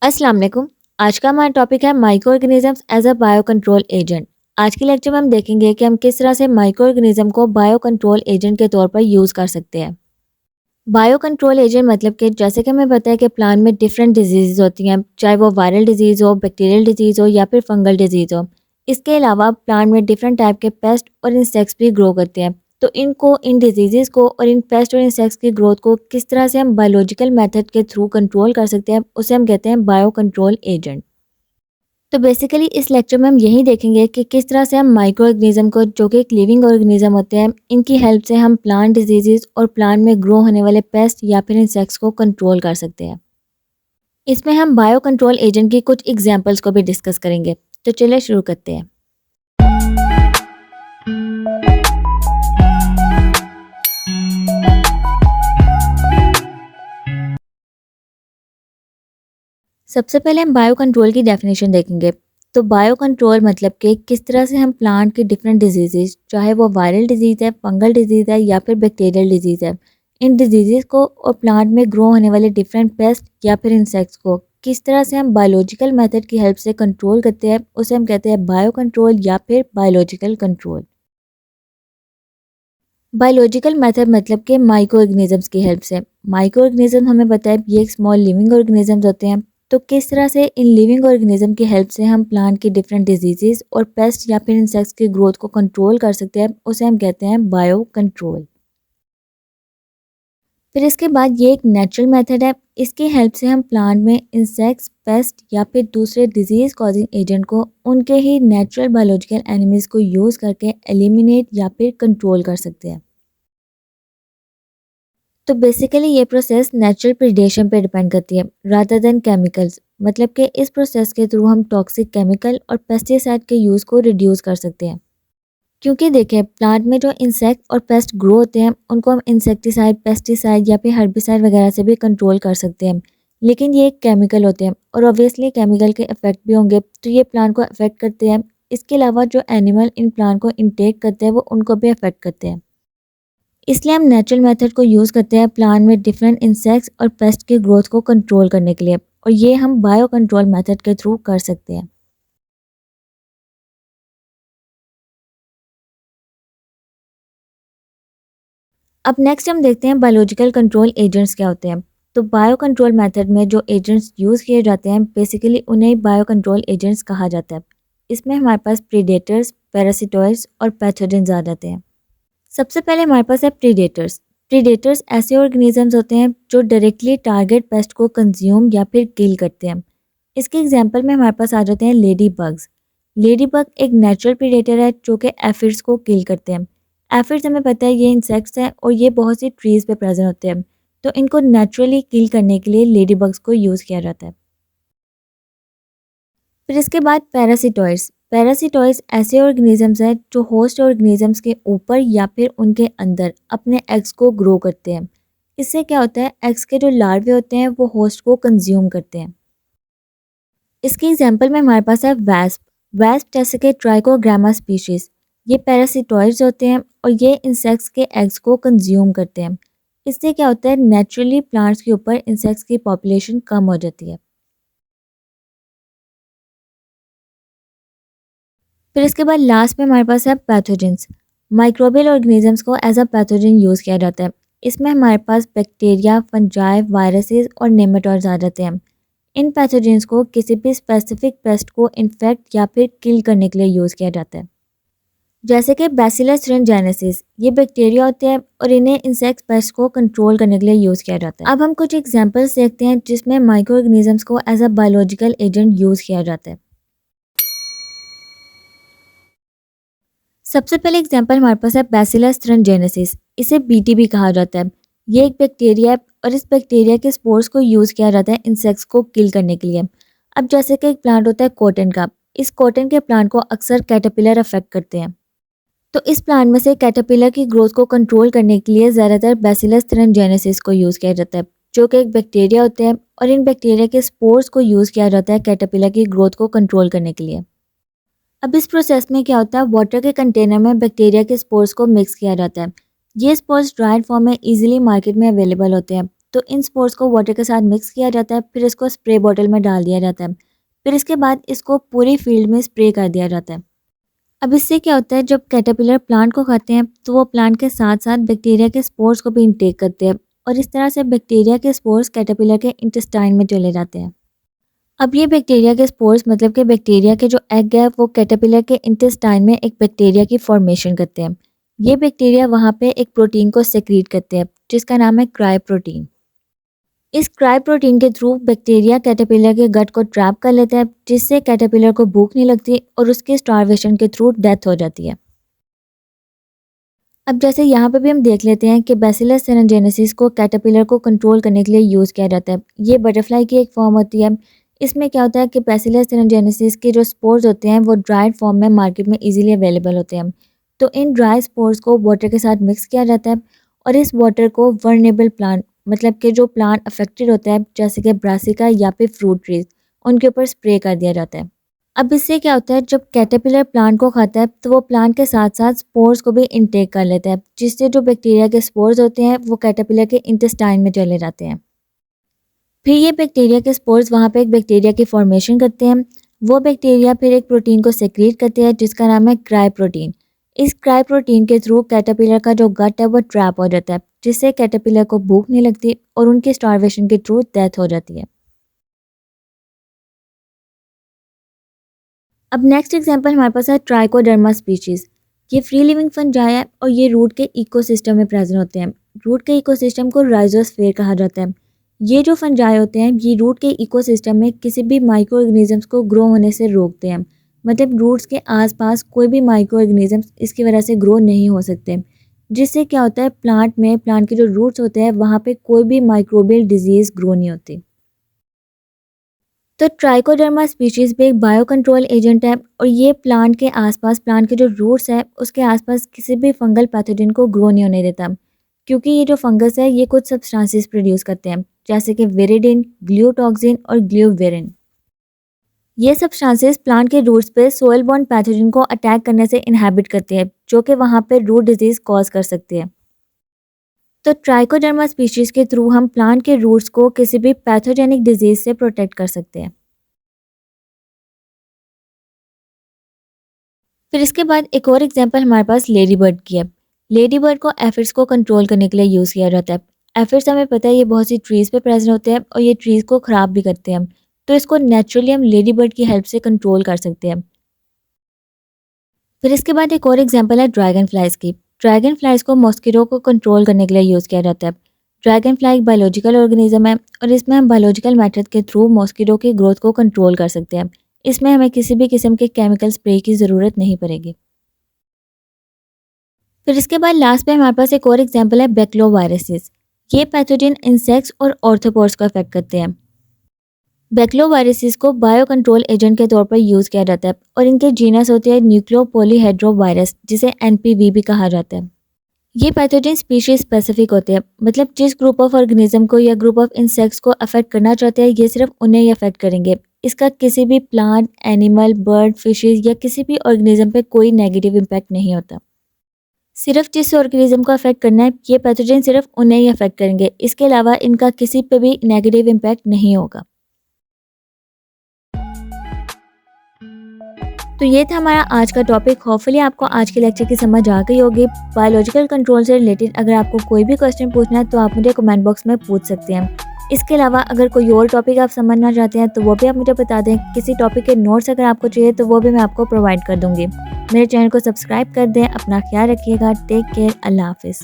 अस्सलाम वालेकुम। आज का हमारा टॉपिक है micro organisms as a bio control agent. आज के लेक्चर में हम देखेंगे कि हम किस तरह से माइक्रो ऑर्गेनिज्म को बायो कंट्रोल एजेंट के तौर पर यूज़ कर सकते हैं। बायो कंट्रोल एजेंट मतलब कि जैसे कि हमें पता है कि प्लांट में डिफरेंट डिजीज़ होती हैं, चाहे वो वायरल डिजीज़ हो, बैक्टीरियल डिजीज़ हो या फिर फंगल डिजीज़ हो। इसके अलावा प्लांट में डिफरेंट टाइप के पेस्ट और इंसेक्ट्स भी ग्रो करते हैं। तो इन डिजीज़ को और इन पेस्ट और इंसेक्ट्स की ग्रोथ को किस तरह से हम बायोलॉजिकल मेथड के थ्रू कंट्रोल कर सकते हैं, उसे हम कहते हैं बायो कंट्रोल एजेंट। तो बेसिकली इस लेक्चर में हम यही देखेंगे कि किस तरह से हम माइक्रो ऑर्गेनिज्म को, जो कि एक लिविंग ऑर्गेनिज्म होते हैं, इनकी हेल्प से हम प्लांट डिजीजेस और प्लांट में ग्रो होने वाले पेस्ट या फिर इंसेक्ट्स को कंट्रोल कर सकते हैं। इसमें हम बायो कंट्रोल एजेंट की कुछ एग्जांपल्स को भी डिस्कस करेंगे। तो चलिए शुरू करते हैं। सबसे पहले हम बायो कंट्रोल की डेफिनेशन देखेंगे। तो बायो कंट्रोल मतलब कि किस तरह से हम प्लांट की डिफरेंट डिजीजेस, चाहे वो वायरल डिजीज़ है, फंगल डिजीज़ है या फिर बैक्टीरियल डिजीज़ है, इन डिजीज़ को और प्लांट में ग्रो होने वाले डिफरेंट पेस्ट या फिर इंसेक्ट्स को किस तरह से हम बायोलॉजिकल मेथड की हेल्प से कंट्रोल करते हैं, उसे हम कहते हैं बायो कंट्रोल या फिर बायोलॉजिकल कंट्रोल। बायोलॉजिकल मेथड मतलब कि माइक्रो ऑर्गेनिजम्स की हेल्प से। माइक्रो ऑर्गेनिज्म हमें पता है ये एक स्मॉल लिविंग ऑर्गेनिजम्स होते हैं। तो किस तरह से इन लिविंग ऑर्गेनिज्म की हेल्प से हम प्लांट की डिफरेंट डिजीजेस और पेस्ट या फिर इंसेक्ट्स की ग्रोथ को कंट्रोल कर सकते हैं, उसे हम कहते हैं बायो कंट्रोल। फिर इसके बाद ये एक नेचुरल मेथड है। इसकी हेल्प से हम प्लांट में इंसेक्ट्स, पेस्ट या फिर दूसरे डिजीज कॉजिंग एजेंट को उनके ही नेचुरल बायोलॉजिकल एनिमीज को यूज़ करके एलिमिनेट या फिर कंट्रोल कर सकते हैं। तो बेसिकली ये प्रोसेस नेचुरल प्रिडेशन पे डिपेंड करती है रादर देन केमिकल्स। मतलब कि इस प्रोसेस के थ्रू हम टॉक्सिक केमिकल और पेस्टिसाइड के यूज़ को रिड्यूस कर सकते हैं। क्योंकि देखें, प्लांट में जो इंसेक्ट और पेस्ट ग्रो होते हैं उनको हम इंसेक्टिसाइड, पेस्टिसाइड या फिर हर्बिसाइड वगैरह से भी कंट्रोल कर सकते हैं। लेकिन ये एक केमिकल होते हैं और ऑब्वियसली केमिकल के इफेक्ट भी होंगे, तो ये प्लांट को अफेक्ट करते हैं। इसके अलावा जो एनिमल इन प्लांट को इनटेक करते हैं वो उनको भी अफेक्ट करते हैं। इसलिए हम नेचुरल मेथड को यूज़ करते हैं प्लांट में डिफरेंट इंसेक्ट्स और पेस्ट की ग्रोथ को कंट्रोल करने के लिए, और ये हम बायो कंट्रोल मेथड के थ्रू कर सकते हैं। अब नेक्स्ट हम देखते हैं बायोलॉजिकल कंट्रोल एजेंट्स क्या होते हैं। तो बायो कंट्रोल मेथड में जो एजेंट्स यूज़ किए जाते हैं बेसिकली उन्हें बायो कंट्रोल एजेंट्स कहा जाता है। इसमें हमारे पास प्रीडेटर्स, पैरासिटॉइड्स और पैथोजेंस आ जाते हैं। सबसे पहले हमारे पास है प्रीडेटर्स। प्रीडेटर्स ऐसे ऑर्गेनिजम्स होते हैं जो डायरेक्टली टारगेट पेस्ट को कंज्यूम या फिर किल करते हैं। इसके एग्जांपल में हमारे पास आ जाते हैं लेडी बग्स। लेडी बग एक नेचुरल प्रीडेटर है जो कि एफिड्स को किल करते हैं। एफिड्स हमें पता है ये इंसेक्ट्स हैं और ये बहुत सी ट्रीज पे प्रेजेंट होते हैं, तो इनको नेचुरली किल करने के लिए लेडी बग्स को यूज़ किया जाता है। फिर इसके बाद पैरासिटॉइड्स। पैरासिटॉइड्स ऐसे ऑर्गेनिजम्स हैं जो होस्ट ऑर्गेनिजम्स के ऊपर या फिर उनके अंदर अपने एग्स को ग्रो करते हैं। इससे क्या होता है, एग्स के जो लार्वे होते हैं वो होस्ट को कंज्यूम करते हैं। इसके एग्जांपल में हमारे पास है वैस्प। वैस्प जैसे कि ट्राइकोग्रामा स्पीशीज, ये पैरासिटॉइड्स होते हैं और ये इंसेक्ट्स के एग्स को कंज्यूम करते हैं। इससे क्या होता है, नेचुरली प्लांट्स के ऊपर इंसेक्ट्स की पॉपुलेशन कम हो जाती है। फिर इसके बाद लास्ट में हमारे पास है पैथोजेंस। माइक्रोबियल ऑर्गेनिजम्स को एज अ पैथोजन यूज़ किया जाता है। इसमें हमारे पास बैक्टीरिया, फंजाई, वायरसेस और नेमेटोड्स आ जाते हैं। इन पैथोजेंस को किसी भी स्पेसिफिक पेस्ट को इन्फेक्ट या फिर किल करने के लिए यूज़ किया जाता है। जैसे कि बैसिलस thuringiensis, ये बैक्टीरिया होते हैं और इन्हें इंसेक्ट पेस्ट को कंट्रोल करने के लिए यूज़ किया जाता है। अब हम कुछ एग्जांपल्स देखते हैं जिसमें माइक्रो ऑर्गेनिजम्स को as a biological agent use किया जाता है। सबसे पहले एग्जांपल हमारे पास है बैसिलस thuringiensis। इसे बीटीबी कहा जाता है। ये एक बैक्टीरिया है और इस बैक्टीरिया के स्पोर्स को यूज़ किया जाता है इंसेक्ट्स को किल करने के लिए। अब जैसे कि एक प्लांट होता है कॉटन का, इस कॉटन के प्लांट को अक्सर कैटरपिलर अफेक्ट करते हैं। तो इस प्लांट में से कैटरपिलर की ग्रोथ को कंट्रोल करने के लिए ज़्यादातर बैसिलस thuringiensis को यूज़ किया जाता है, जो कि एक बैक्टीरिया होते हैं और इन बैक्टीरिया के स्पोर्स को यूज़ किया जाता है कैटरपिलर की ग्रोथ को कंट्रोल करने के लिए। अब इस प्रोसेस में क्या होता है, वाटर के कंटेनर में बैक्टीरिया के स्पोर्स को मिक्स किया जाता है। ये स्पोर्स ड्राइड फॉर्म में इजीली मार्केट में अवेलेबल होते हैं, तो इन स्पोर्स को वाटर के साथ मिक्स किया जाता है, फिर इसको स्प्रे बॉटल में डाल दिया जाता है। फिर इसके बाद इसको पूरी फील्ड में स्प्रे कर दिया जाता है। अब इससे क्या होता है, जब कैटरपिलर प्लांट को खाते हैं तो वो प्लांट के साथ साथ बैक्टीरिया के स्पोर्स को भी इनटेक करते हैं और इस तरह से बैक्टीरिया के स्पोर्स कैटरपिलर के इंटेस्टाइन में चले जाते हैं। अब ये बैक्टीरिया के स्पोर्स मतलब कि बैक्टीरिया के जो एग है वो कैटरपिलर के इंटेस्टाइन में एक बैक्टीरिया की फॉर्मेशन करते हैं। ये बैक्टीरिया वहाँ पे एक प्रोटीन को सेक्रीट करते हैं जिसका नाम है क्राई प्रोटीन। इस क्राई प्रोटीन के थ्रू बैक्टीरिया कैटरपिलर के गट को ट्रैप कर लेता है, जिससे कैटरपिलर को भूख नहीं लगती और उसके स्टार्वेशन के थ्रू डेथ हो जाती है। अब जैसे यहाँ पे भी हम देख लेते हैं कि बैसिलस सेरेंजेनेसिस को कैटरपिलर को कंट्रोल करने के लिए यूज़ किया जाता है। ये बटरफ्लाई की एक फॉर्म होती है। इसमें क्या होता है कि बैसिलस सेरेंजेनेसिस के जो स्पोर्स होते हैं वो ड्राइड फॉर्म में मार्केट में इजीली अवेलेबल होते हैं। तो इन ड्राई स्पोर्स को वाटर के साथ मिक्स किया जाता है और इस वाटर को वर्नेबल प्लांट मतलब कि जो प्लांट अफेक्टेड होता है जैसे कि ब्रासिका या फिर फ्रूट ट्रीज, उनके ऊपर स्प्रे कर दिया जाता है। अब इससे क्या होता है, जब कैटरपिलर प्लांट को खाता है तो वो प्लांट के साथ साथ स्पोर्स को भी इनटेक कर लेता है, जिससे जो बैक्टीरिया के स्पोर्स होते हैं वो कैटरपिलर के इंटेस्टाइन में चले जाते हैं। फिर ये बैक्टीरिया के स्पोर्स वहाँ पे एक बैक्टीरिया की फॉर्मेशन करते हैं। वो बैक्टीरिया फिर एक प्रोटीन को सेक्रीट करते हैं जिसका नाम है क्राई प्रोटीन। इस क्राई प्रोटीन के थ्रू कैटरपिलर का जो गट है वो ट्रैप हो जाता है, जिससे कैटरपिलर को भूख नहीं लगती और उनकी स्टार्वेशन के थ्रू डेथ हो जाती है। अब नेक्स्ट एग्जांपल हमारे पास है ट्राइकोडर्मा स्पीशीज़। ये फ्री लिविंग फंजाई है और ये रूट के इकोसिस्टम में प्रेजेंट होते हैं। रूट के इकोसिस्टम को राइजोस्फीयर कहा जाता है। ये जो फंजाई होते हैं ये रूट के इकोसिस्टम में किसी भी माइक्रो ऑर्गेनिजम्स को ग्रो होने से रोकते हैं। मतलब रूट्स के आसपास कोई भी माइक्रो ऑर्गेनिजम्स इसकी वजह से ग्रो नहीं हो सकते, जिससे क्या होता है प्लांट के जो रूट्स होते हैं वहाँ पे कोई भी माइक्रोबियल डिजीज़ ग्रो नहीं होती। तो ट्राइकोडर्मा स्पीशीज़ भी एक बायो कंट्रोल एजेंट है और ये प्लांट के आसपास प्लांट के जो रूट्स है उसके आसपास किसी भी फंगल पैथोजन को ग्रो नहीं होने देता, क्योंकि ये जो फंगस है ये कुछ सब्सटेंसेस प्रोड्यूस करते हैं जैसे कि विरिडिन, ग्लूटॉक्सिन और ग्लूवेरिन। ये सब्सटेंसेस प्लांट के रूट्स पे सोइल बॉर्न पैथोजन को अटैक करने से इनहेबिट करते हैं, जो कि वहाँ पे रूट डिजीज़ कॉज कर सकते हैं। तो ट्राइकोडर्मा स्पीशीज़ के थ्रू हम प्लांट के रूट्स को किसी भी पैथोजेनिक डिजीज़ से प्रोटेक्ट कर सकते हैं। फिर इसके बाद एक और एग्जांपल हमारे पास लेडी बर्ड की है। लेडी बर्ड को एफिड्स को कंट्रोल करने के लिए यूज़ किया जाता है। एफिड्स हमें पता है ये बहुत सी ट्रीज़ पे प्रेजेंट होते हैं और ये ट्रीज़ को ख़राब भी करते हैं, तो इसको नेचुरली हम लेडी बर्ड की हेल्प से कंट्रोल कर सकते हैं। फिर इसके बाद एक और एग्जांपल है ड्रैगन फ्लाइज की। ड्रैगन फ्लाइज को मॉस्किटो को कंट्रोल करने के लिए यूज़ किया जाता है। ड्रैगन फ्लाई एक बायोलॉजिकल ऑर्गेनिज्म है और इसमें हम बायोलॉजिकल मेथड के थ्रू मॉस्किटो की ग्रोथ को कंट्रोल कर सकते हैं। इसमें हमें किसी भी किस्म के केमिकल स्प्रे की ज़रूरत नहीं पड़ेगी। फिर इसके बाद लास्ट पे हमारे पास एक और एग्जांपल है बैक्लोवायरसेस। ये पैथोजन इंसेक्ट्स और ऑर्थोपोड्स को अफेक्ट करते हैं। बैक्लोवायरसेस को बायो कंट्रोल एजेंट के तौर पर यूज़ किया जाता है और इनके जीनस होते हैं न्यूक्लियोपॉलीहेड्रोवायरस, जिसे एनपीवी भी कहा जाता है। ये पैथोजन स्पीशीज स्पेसिफिक होते हैं, मतलब जिस ग्रुप ऑफ ऑर्गेनिज्म को या ग्रुप ऑफ इंसेक्ट्स को अफेक्ट करना चाहते हैं ये सिर्फ उन्हें ही अफेक्ट करेंगे। इसका किसी भी प्लांट, एनिमल, बर्ड, फिशेज या किसी भी ऑर्गेनिज्म पे कोई नेगेटिव इम्पैक्ट नहीं होता। सिर्फ जिस ऑर्गेनिज्म को अफेक्ट करना है ये पैथोजन सिर्फ उन्हें ही अफेक्ट करेंगे, इसके अलावा इनका किसी पे भी नेगेटिव इम्पैक्ट नहीं होगा। तो ये था हमारा आज का टॉपिक। होपफुली आपको आज के लेक्चर की समझ आ गई होगी। बायोलॉजिकल कंट्रोल से रिलेटेड अगर आपको कोई भी क्वेश्चन पूछना है तो आप मुझे कमेंट बॉक्स में पूछ सकते हैं। इसके अलावा अगर कोई और टॉपिक आप समझना चाहते हैं तो वो भी आप मुझे बता दें। किसी टॉपिक के नोट्स अगर आपको चाहिए तो वो भी मैं आपको प्रोवाइड कर दूँगी। मेरे चैनल को सब्सक्राइब कर दें। अपना ख्याल रखिएगा। Take care. अल्लाह हाफिज़।